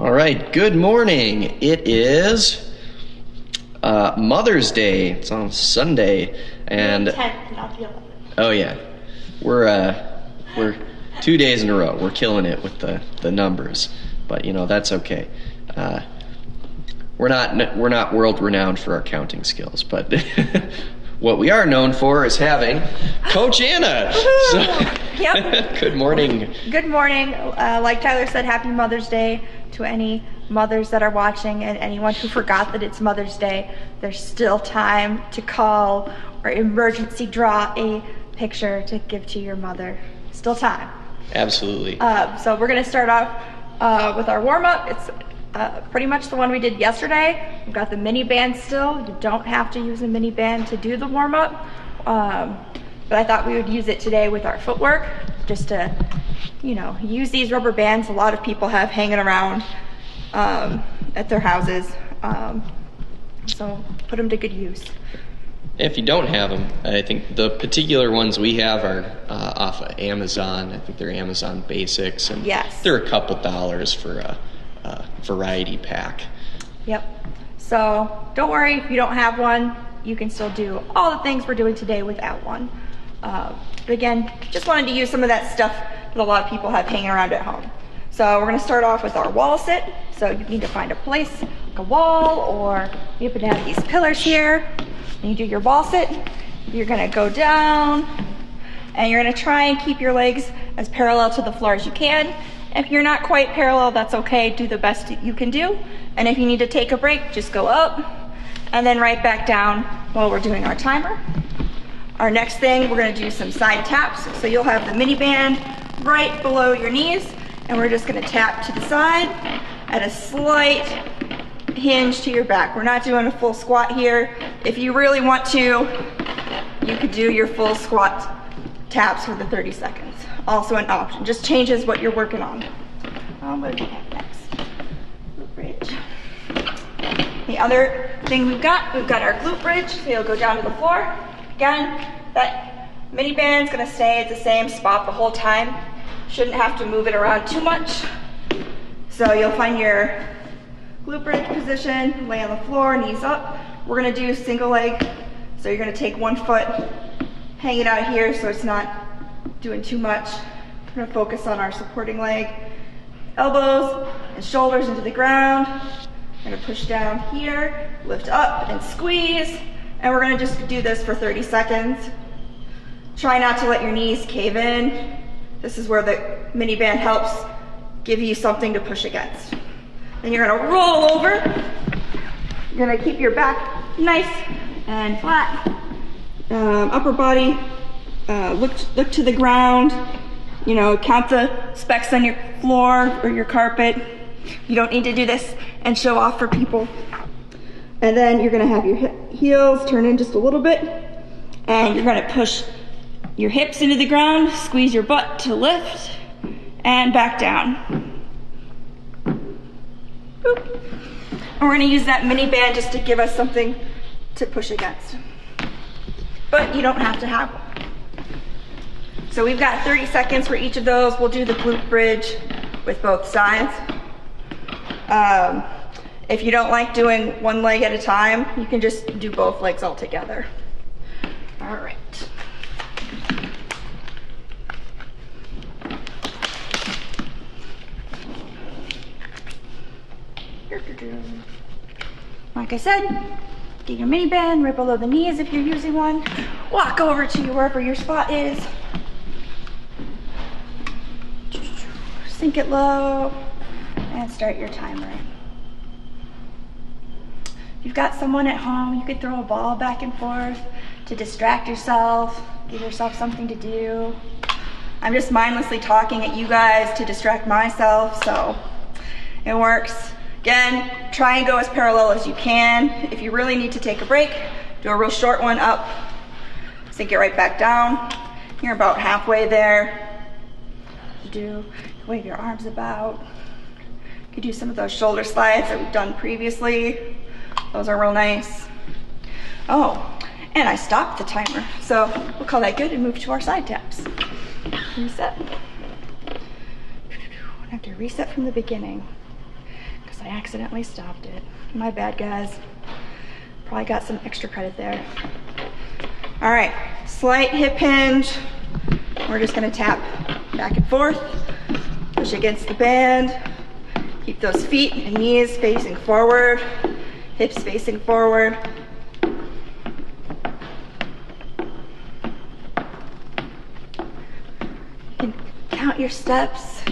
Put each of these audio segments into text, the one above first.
All right, good morning. It is Mother's Day. It's on Sunday, and The 10th, not the 11th. oh yeah, we're 2 days in a row. We're killing it with the numbers, but you know that's okay. We're not world renowned for our counting skills, but what we are known for is having Coach Anna. So, Yep. Good morning. Good morning. Like Tyler said, happy Mother's Day to any mothers that are watching, and anyone who forgot that it's Mother's Day. There's still time to call or emergency draw a picture to give to your mother. Still time. Absolutely. So we're going to start off with our warm-up. It's pretty much the one we did yesterday. We've got the mini band still. You don't have to use a mini band to do the warm-up. But I thought we would use it today with our footwork, just to, use these rubber bands a lot of people have hanging around at their houses. So put them to good use. If you don't have them, I think the particular ones we have are off of Amazon. I think they're Amazon Basics, and yes, they're a couple $1 for a variety pack. Yep. So don't worry if you don't have one. You can still do all the things we're doing today without one. But again, just wanted to use some of that stuff that a lot of people have hanging around at home. So we're going to start off with our wall sit. So you need to find a place, like a wall, or you happen to have these pillars here. And you do your wall sit. You're going to go down, and you're going to try and keep your legs as parallel to the floor as you can. If you're not quite parallel, that's okay. Do the best you can do. And if you need to take a break, just go up and then right back down while we're doing our timer. Our next thing, we're going to do some side taps. So you'll have the mini band right below your knees, and we're just going to tap to the side at a slight hinge to your back. We're not doing a full squat here. If you really want to, you could do your full squat taps for the 30 seconds. Also an option. Just changes what you're working on. What do we have next? Glute bridge. The other thing we've got our glute bridge. So you'll go down to the floor. Again, that mini band's gonna stay at the same spot the whole time. Shouldn't have to move it around too much. So you'll find your glute bridge position, lay on the floor, knees up. We're gonna do single leg. So you're gonna take one foot, hang it out here so it's not doing too much. We're gonna focus on our supporting leg. Elbows and shoulders into the ground. We're gonna push down here, lift up and squeeze. And we're gonna just do this for 30 seconds. Try not to let your knees cave in. This is where the mini band helps give you something to push against. Then you're gonna roll over. You're gonna keep your back nice and flat. Upper body, look to the ground. Count the specks on your floor or your carpet. You don't need to do this and show off for people. And then you're gonna have your heels turn in just a little bit, and you're gonna push your hips into the ground, squeeze your butt to lift, and back down. Boop. And we're gonna use that mini band just to give us something to push against. But you don't have to have one. So we've got 30 seconds for each of those. We'll do the glute bridge with both sides. If you don't like doing one leg at a time, you can just do both legs all together. All right. Like I said, get your mini band right below the knees if you're using one. Walk over to wherever your spot is. Sink it low and start your timer. If you've got someone at home, you could throw a ball back and forth to distract yourself, give yourself something to do. I'm just mindlessly talking at you guys to distract myself, so it works. Again, try and go as parallel as you can. If you really need to take a break, do a real short one up, sink it right back down. You're about halfway there. Wave your arms about. You could do some of those shoulder slides that we've done previously. Those are real nice. Oh, and I stopped the timer, so we'll call that good and move to our side taps. Reset. I have to reset from the beginning. I accidentally stopped it. My bad, guys. Probably got some extra credit there. All right, slight hip hinge. We're just gonna tap back and forth, push against the band. Keep those feet and knees facing forward, hips facing forward. You can count your steps.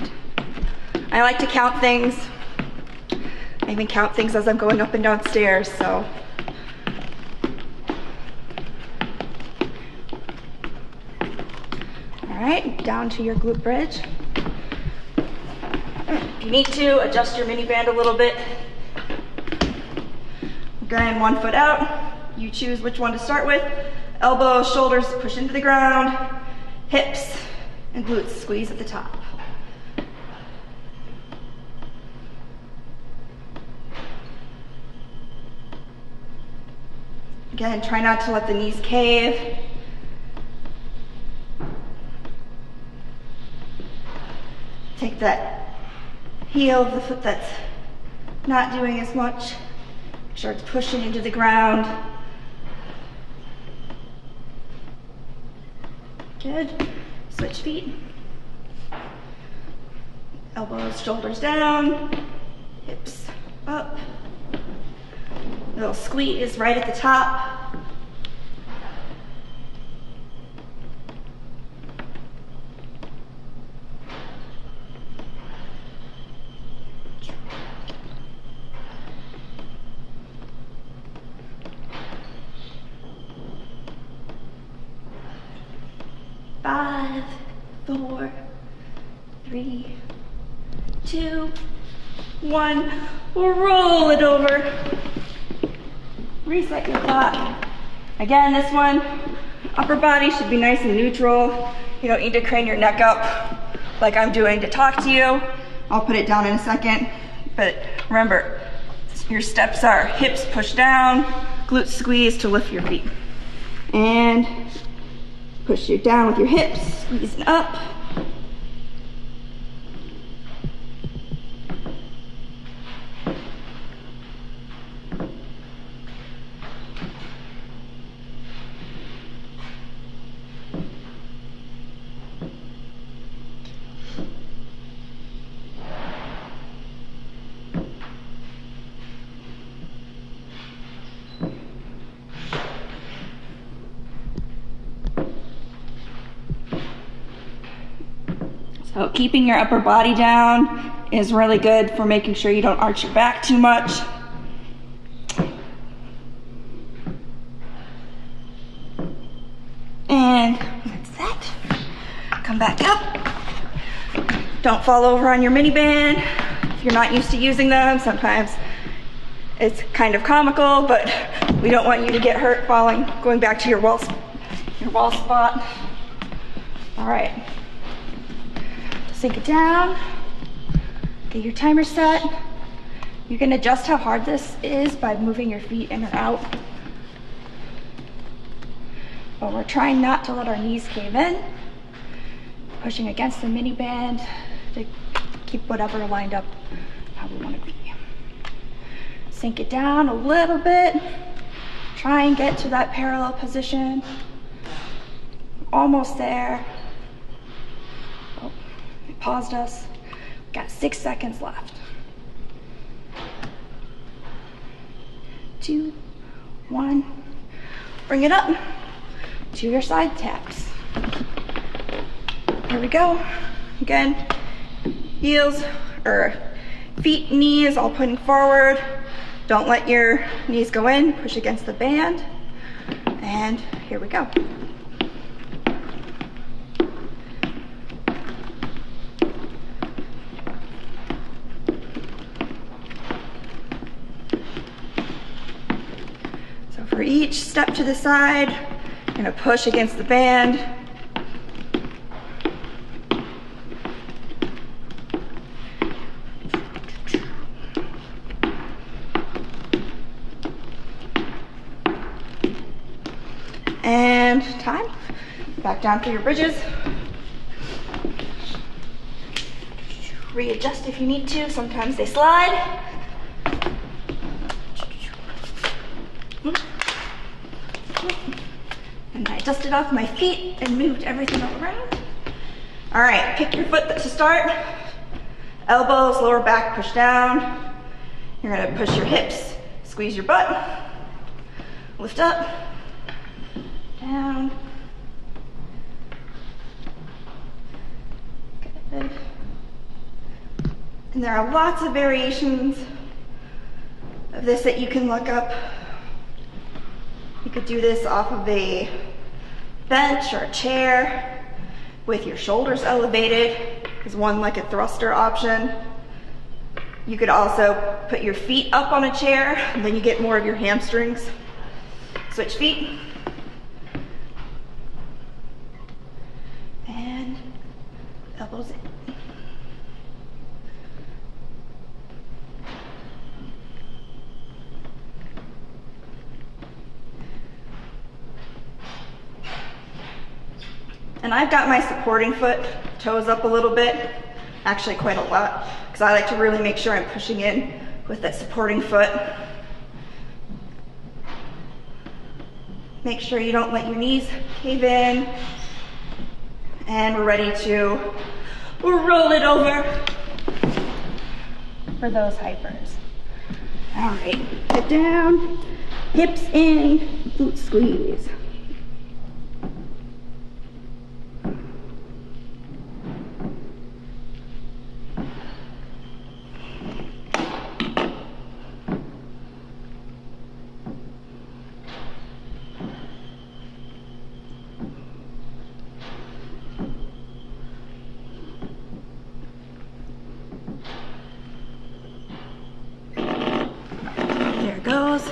I like to count things. I even count things as I'm going up and down stairs, so. All right, down to your glute bridge. If you need to, adjust your mini band a little bit. Again, 1 foot out. You choose which one to start with. Elbows, shoulders push into the ground. Hips and glutes squeeze at the top. Again, try not to let the knees cave. Take that heel of the foot that's not doing as much. Make sure it's pushing into the ground. Good. Switch feet. Elbows, shoulders down. Hips up. Little squeeze right at the top. Five, 4, 3, 2, 1. Roll it over. Reset your clock. Again, this one, upper body should be nice and neutral. You don't need to crane your neck up like I'm doing to talk to you. I'll put it down in a second. But remember, your steps are hips push down, glutes squeeze to lift your feet. And push you down with your hips, squeezing up. So keeping your upper body down is really good for making sure you don't arch your back too much. And that's that. Come back up. Don't fall over on your mini band. If you're not used to using them, sometimes it's kind of comical, but we don't want you to get hurt falling, going back to your wall spot. All right. Sink it down, get your timer set. You can adjust how hard this is by moving your feet in or out. But we're trying not to let our knees cave in. Pushing against the mini band to keep whatever lined up how we want to be. Sink it down a little bit. Try and get to that parallel position. Almost there. Paused us. Got 6 seconds left. 2, 1. Bring it up to your side taps. Here we go. Again, heels or feet, knees all pointing forward. Don't let your knees go in. Push against the band. And here we go. For each step to the side, you're going to push against the band. And time. Back down for your bridges. Readjust if you need to. Sometimes they slide. And I dusted off my feet and moved everything all around. All right, pick your foot to start. Elbows, lower back, push down. You're gonna push your hips, squeeze your butt, lift up, down. Good. And there are lots of variations of this that you can look up. You could do this off of a bench or a chair with your shoulders elevated. There's one like a thruster option. You could also put your feet up on a chair, and then you get more of your hamstrings. Switch feet. And elbows in. And I've got my supporting foot, toes up a little bit, actually quite a lot, because I like to really make sure I'm pushing in with that supporting foot. Make sure you don't let your knees cave in. And we're ready to roll it over for those hypers. All right, head down, hips in, glute squeeze. Goes.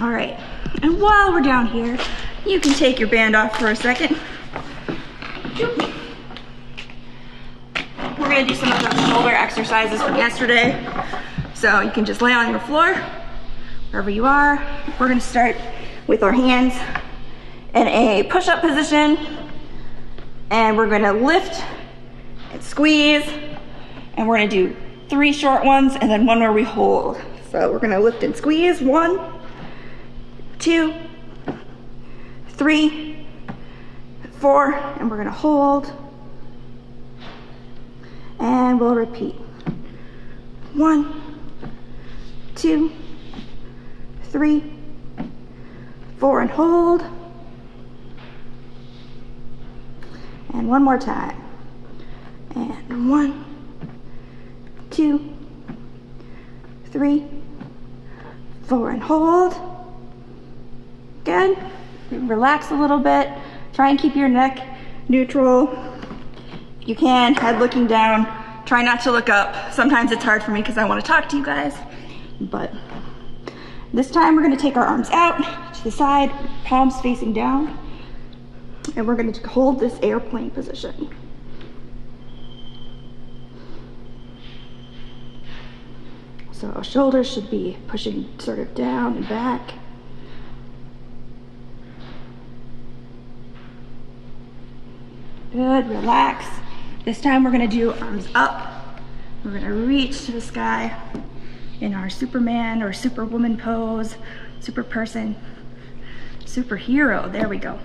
All right, and while we're down here, you can take your band off for a second. We're gonna do some of those shoulder exercises from yesterday. So you can just lay on your floor, wherever you are. We're gonna start with our hands in a push-up position, and we're gonna lift and squeeze, and we're gonna do 3 short ones and then one where we hold. So we're gonna lift and squeeze. 1, 2, 3, 4, and we're gonna hold. And we'll repeat. 1, 2, 3, 4, and hold. And one more time. And 1, 2, 3, 4, and hold. Good. Relax a little bit. Try and keep your neck neutral. You can, head looking down. Try not to look up. Sometimes it's hard for me because I want to talk to you guys. But this time we're going to take our arms out to the side, palms facing down. And we're going to hold this airplane position. So our shoulders should be pushing sort of down and back. Good, relax. This time we're gonna do arms up. We're gonna reach to the sky in our Superman or Superwoman pose, super person, superhero, there we go.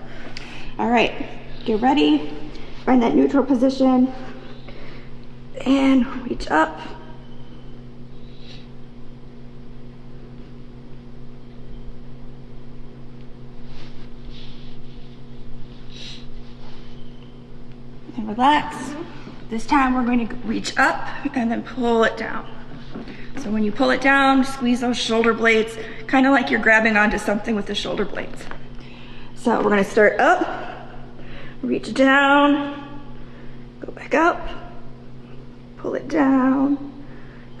All right, get ready, find that neutral position, and reach up. And relax. This time we're going to reach up and then pull it down. So when you pull it down, squeeze those shoulder blades, kind of like you're grabbing onto something with the shoulder blades. So we're going to start up, reach down, go back up, pull it down,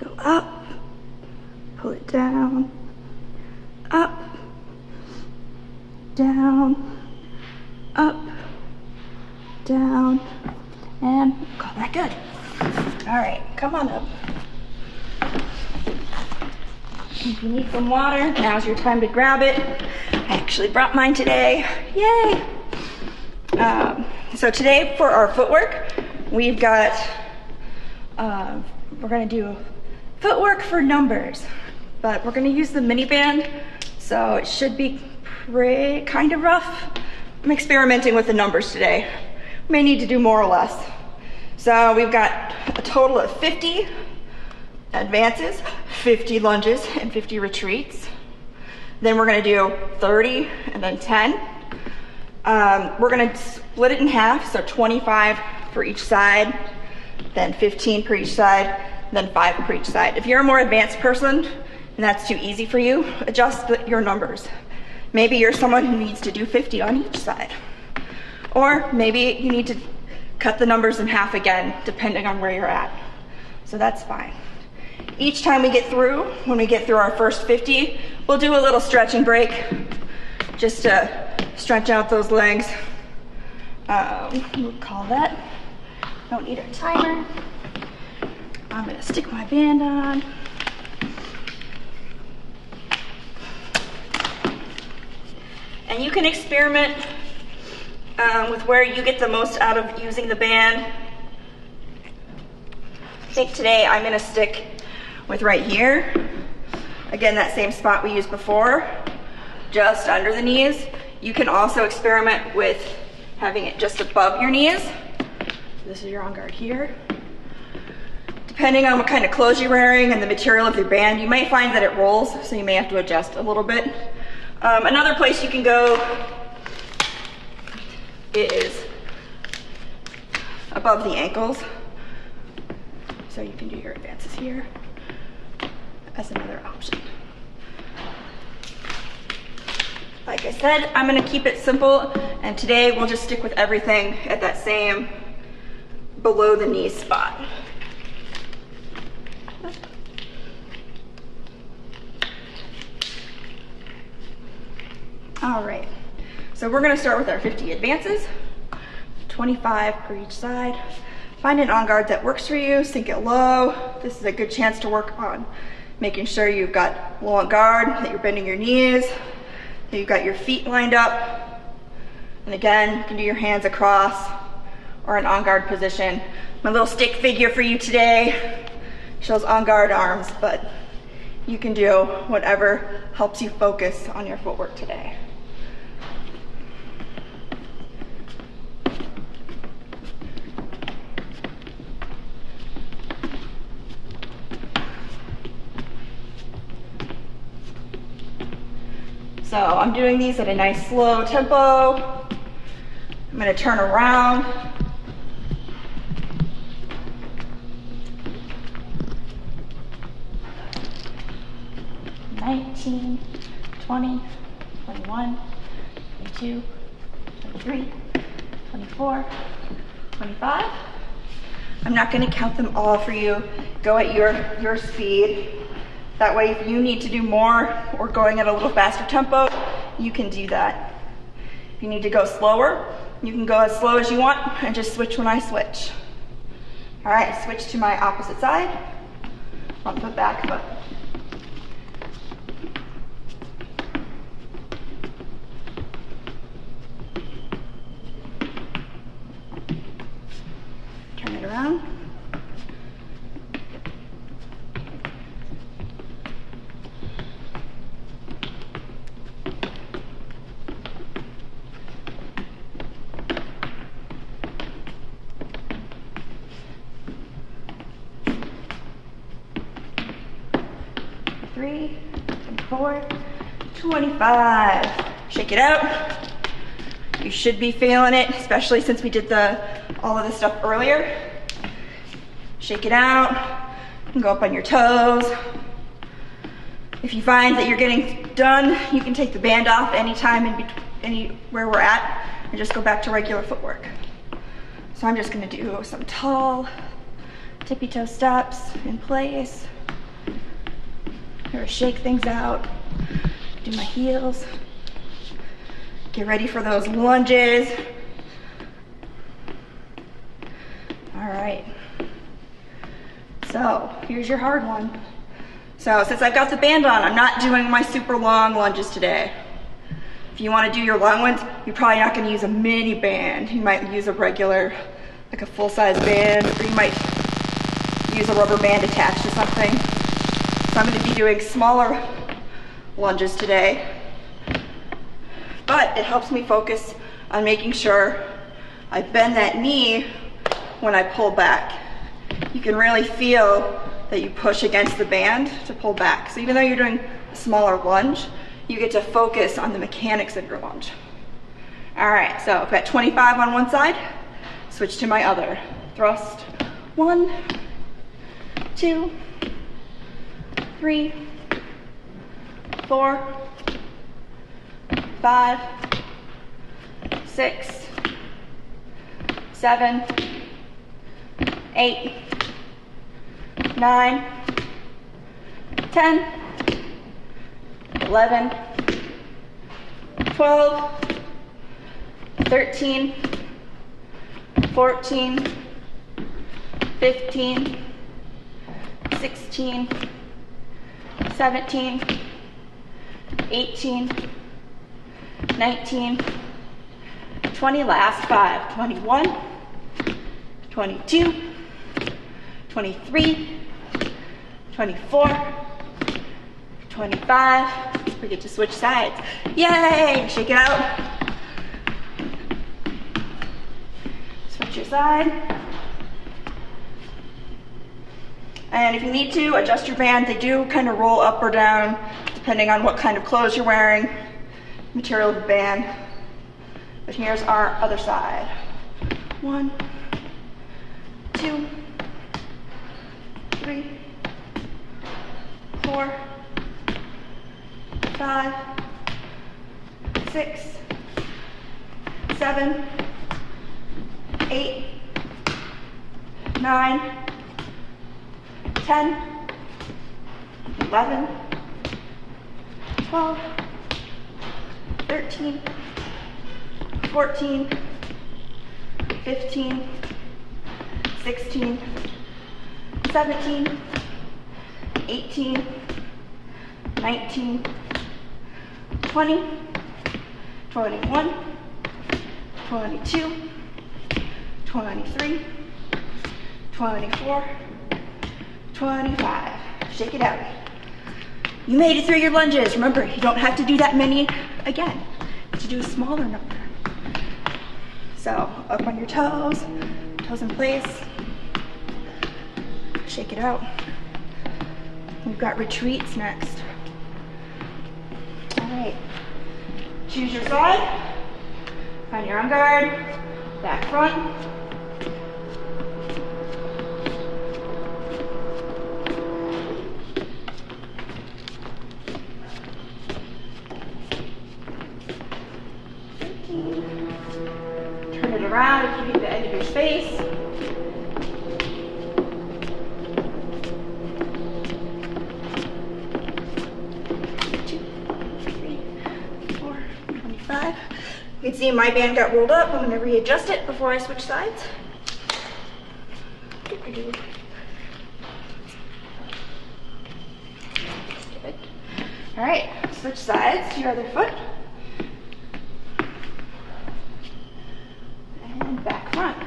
go up, pull it down, up, down, up, down, and call that good. All right, come on up. If you need some water, now's your time to grab it. I actually brought mine today, yay. So today for our footwork, we've got, we're gonna do footwork for numbers, but we're gonna use the mini band So it should be kind of rough. I'm experimenting with the numbers today. May need to do more or less. So we've got a total of 50 advances, 50 lunges, and 50 retreats. Then we're gonna do 30 and then 10. We're gonna split it in half, so 25 for each side, then 15 per each side, then 5 per each side. If you're a more advanced person and that's too easy for you, adjust your numbers. Maybe you're someone who needs to do 50 on each side. Or maybe you need to cut the numbers in half again, depending on where you're at. So that's fine. Each time we get through, when we get through our first 50, we'll do a little stretch and break, just to stretch out those legs. We'll call that. Don't need a timer. I'm gonna stick my band on. And you can experiment with where you get the most out of using the band. I think today I'm gonna stick with right here. Again, that same spot we used before, just under the knees. You can also experiment with having it just above your knees. This is your on guard here. Depending on what kind of clothes you're wearing and the material of your band, you might find that it rolls, so you may have to adjust a little bit. Another place you can go is above the ankles. So you can do your advances here as another option. Like I said, I'm gonna keep it simple, and today we'll just stick with everything at that same below the knee spot. All right, so we're gonna start with our 50 advances, 25 per each side. Find an on-guard that works for you, sink it low. This is a good chance to work on making sure you've got low on guard, that you're bending your knees, that you've got your feet lined up. And again, you can do your hands across or an on-guard position. My little stick figure for you today shows on-guard arms, but you can do whatever helps you focus on your footwork today. So I'm doing these at a nice slow tempo. I'm gonna turn around. $19, $20, $21, $22, $23, $24, $25. I'm not gonna count them all for you. Go at your speed. That way, if you need to do more or going at a little faster tempo, you can do that. If you need to go slower, you can go as slow as you want and just switch when I switch. All right, switch to my opposite side. Front foot, back foot. Turn it around. Three, 24, 25. Shake it out. You should be feeling it, especially since we did all of this stuff earlier. Shake it out. You can go up on your toes. If you find that you're getting done, you can take the band off anytime anywhere we're at and just go back to regular footwork. So I'm just gonna do some tall tippy toe steps in place. Or shake things out, do my heels. Get ready for those lunges. All right. So here's your hard one. So since I've got the band on, I'm not doing my super long lunges today. If you want to do your long ones, you're probably not going to use a mini band. You might use a regular, like a full-size band, or you might use a rubber band attached to something. So I'm going to be doing smaller lunges today. but it helps me focus on making sure I bend that knee when I pull back. You can really feel that you push against the band to pull back. So even though you're doing a smaller lunge, you get to focus on the mechanics of your lunge. All right, so I've got 25 on one side, switch to my other. Thrust, 1, 2, 3, 4, 5, 6, 7, 8, 9, 10, 11, 12, 13, 14, 15, 16, 17, 18, 19, 20, last 5, 21, 22, 23, 24, 25. We get to switch sides. Yay! Shake it out. Switch your side. And if you need to, adjust your band. They do kind of roll up or down depending on what kind of clothes you're wearing, material of the band. But here's our other side. 1, 2, 3, 4, 5, 6, 7, 8, 9, 10, 11, 12, 13, 14, 15, 16, 17, 18, 19, 20, 21, 22, 23, 24, 25. Shake it out. You made it through your lunges. Remember, you don't have to do that many again. You have to do a smaller number. So, up on your toes, toes in place. Shake it out. We've got retreats next. All right. Choose your side. Find your on guard. Back front. Turn it around if you hit the end of your space. You can see my band got rolled up. I'm going to readjust it before I switch sides. Good. All right, switch sides to your other foot. And back front.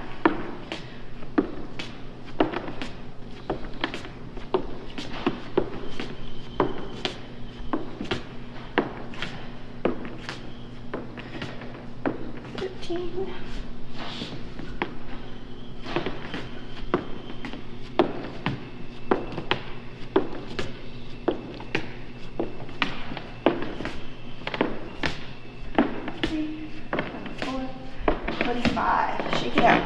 Shake it out.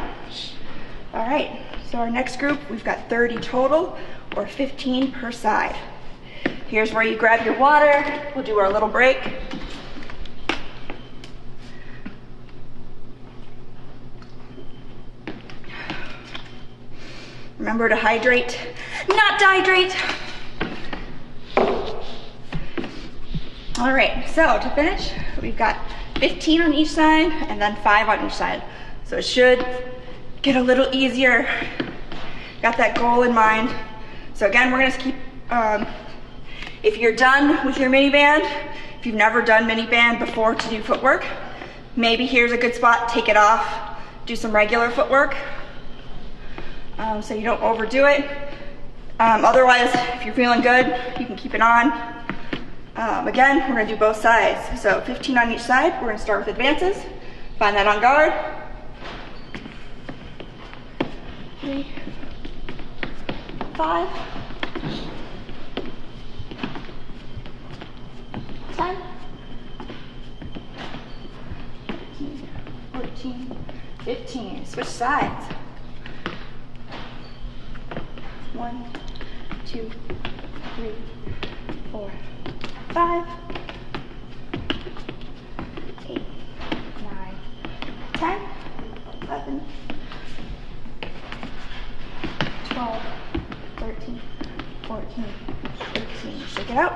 All right, so our next group, we've got 30 total, or 15 per side. Here's where you grab your water. We'll do our little break. Remember to hydrate, not dehydrate. All right, so to finish, we've got 15 on each side and then 5 on each side. So it should get a little easier. Got that goal in mind. So again, we're gonna keep, if you're done with your mini band, if you've never done mini band before to do footwork, maybe here's a good spot, take it off, do some regular footwork, so you don't overdo it. Otherwise, if you're feeling good, you can keep it on. Again, we're gonna do both sides. So 15 on each side. We're gonna start with advances. Find that on guard. 3, 5, 10, 13, 14, 15. Switch sides. 1, 2, 3, 4, 5, 8, 9, 10, 11, 12, 13, 14, 15. Shake it out.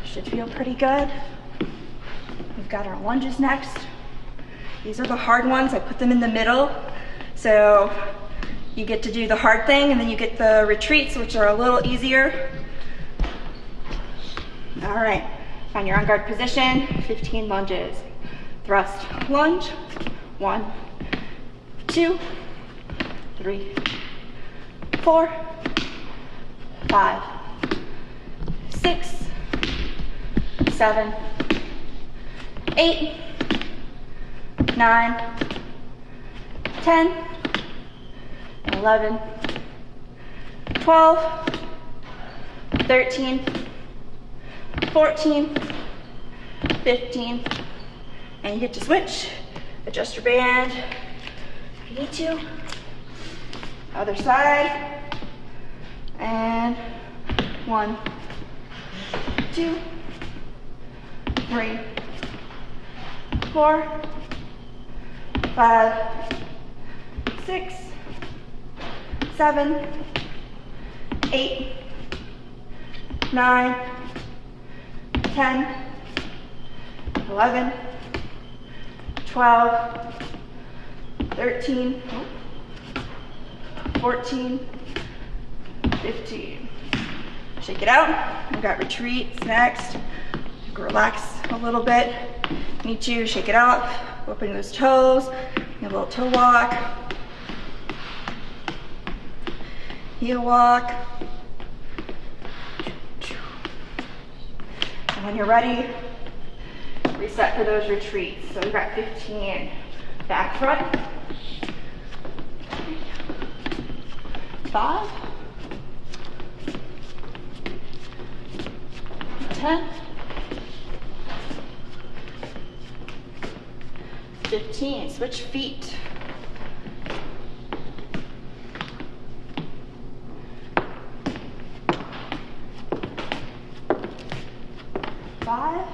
Should feel pretty good. We've got our lunges next. These are the hard ones. I put them in the middle. So you get to do the hard thing, and then you get the retreats, which are a little easier. All right, find your on guard position, 15 lunges. Thrust, lunge, 1, 2, 3, 4, 5, 6, 7, 8, 9, 10, 11, 12, 13, 14, 15, and you get to switch. Adjust your band if you need to. Other side. And 1, 2, 3, 4, 5, 6, 7, 8, 9, 10, 11, 12, 13, 14, 15. Shake it out. We've got retreats next. Relax a little bit. Need to shake it out. Open those toes. A little toe walk. Heel walk. And when you're ready, reset for those retreats. So we've got 15. Back front. 5. 10. 15. Switch feet. 5.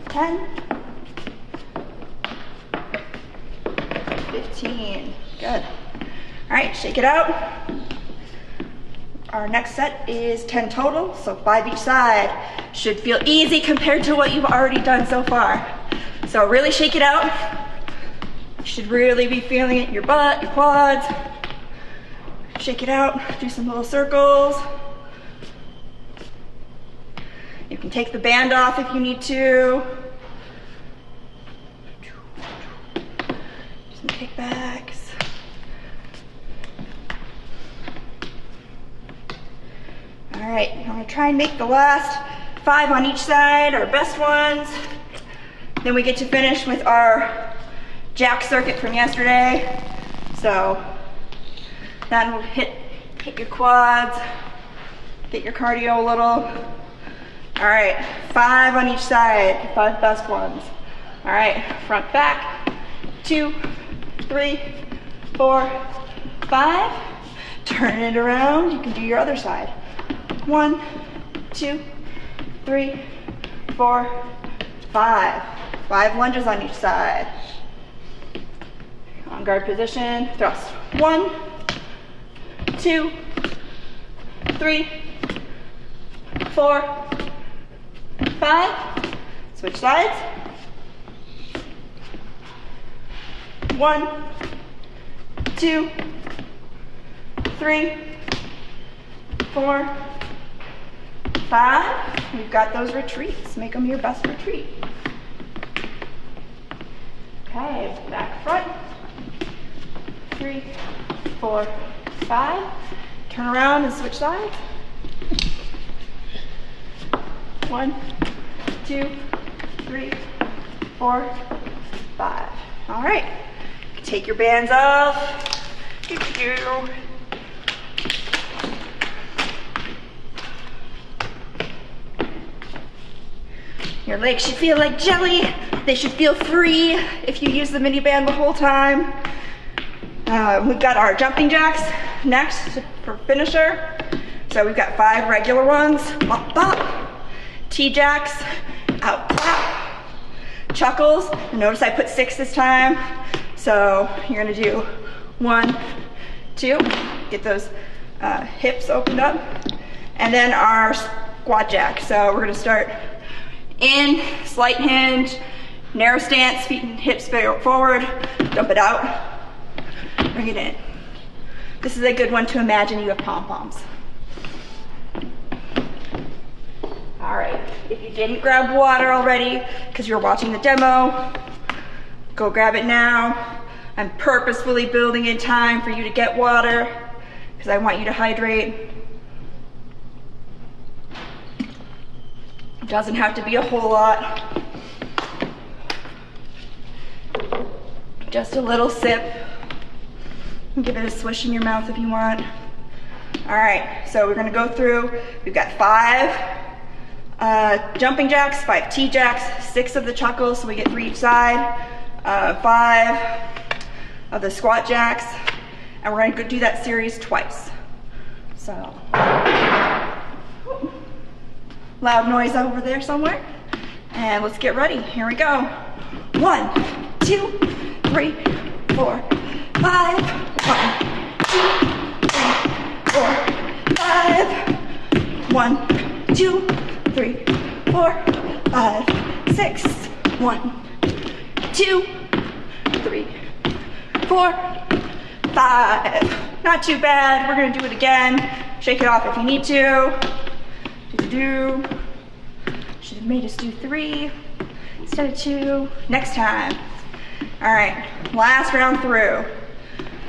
10. 15. Good. All right, shake it out. Our next set is 10 total, so 5 each side. Should feel easy compared to what you've already done so far. So really shake it out. You should really be feeling it in your butt, your quads. Shake it out, do some little circles. You can take the band off if you need to. Some kickbacks. All right, I'm gonna try and make the last 5 on each side, our best ones. Then we get to finish with our jack circuit from yesterday. So then we'll hit your quads, get your cardio a little. All right, 5 on each side, 5 best ones. All right, front, back, 2, 3, 4, 5. Turn it around, you can do your other side. 1, 2, 3, 4, 5. 5 lunges on each side. On guard position, thrust. 1, 2, 3, 4, 5. Switch sides. 1, 2, 3, 4, 5. We've got those retreats. Make them your best retreat. Okay, back front. 3, 4, 5. Turn around and switch sides. 1, 2, 3, 4, 5. All right. Take your bands off. Your legs should feel like jelly. They should feel free if you use the mini band the whole time. We've got our jumping jacks next for finisher. So we've got 5 regular ones. Bop, bop. T-jacks, out, clap. Chuckles. Notice I put 6 this time. So you're gonna do 1, 2. Get those hips opened up. And then our squat jack. So we're gonna start in, slight hinge, narrow stance, feet and hips forward, dump it out, bring it in. This is a good one to imagine you have pom-poms. All right, if you didn't grab water already because you're watching the demo, go grab it now. I'm purposefully building in time for you to get water because I want you to hydrate. Doesn't have to be a whole lot. Just a little sip. Give it a swish in your mouth if you want. All right, so we're gonna go through. We've got 5 jumping jacks, 5 T-jacks, 6 of the chuckles, so we get 3 each side, 5 of the squat jacks, and we're gonna do that series twice. So. Loud noise over there somewhere. And let's get ready. Here we go. 1, 2, 3, 4, 5. 1, 2, 3, 4, 5. 1, 2, 3, 4, 5, 6. 1, 2, 3, 4, 5. Not too bad. We're gonna do it again. Shake it off if you need to. Should have made us do 3 instead of 2 next time. All right, last round through.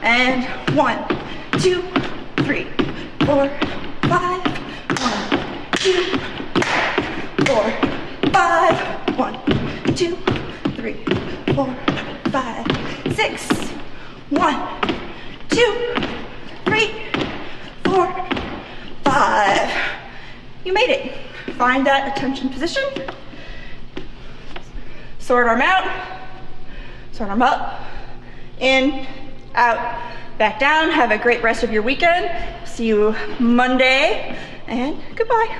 And 1, 2, 3, 4, 5. 1, 2, 4, 5. 1, 2, 3, 4, 5, 6. 1, 2, 3, 4, 5. You made it. Find that attention position. Sword arm out. Sword arm up. In, out, back down. Have a great rest of your weekend. See you Monday, and goodbye.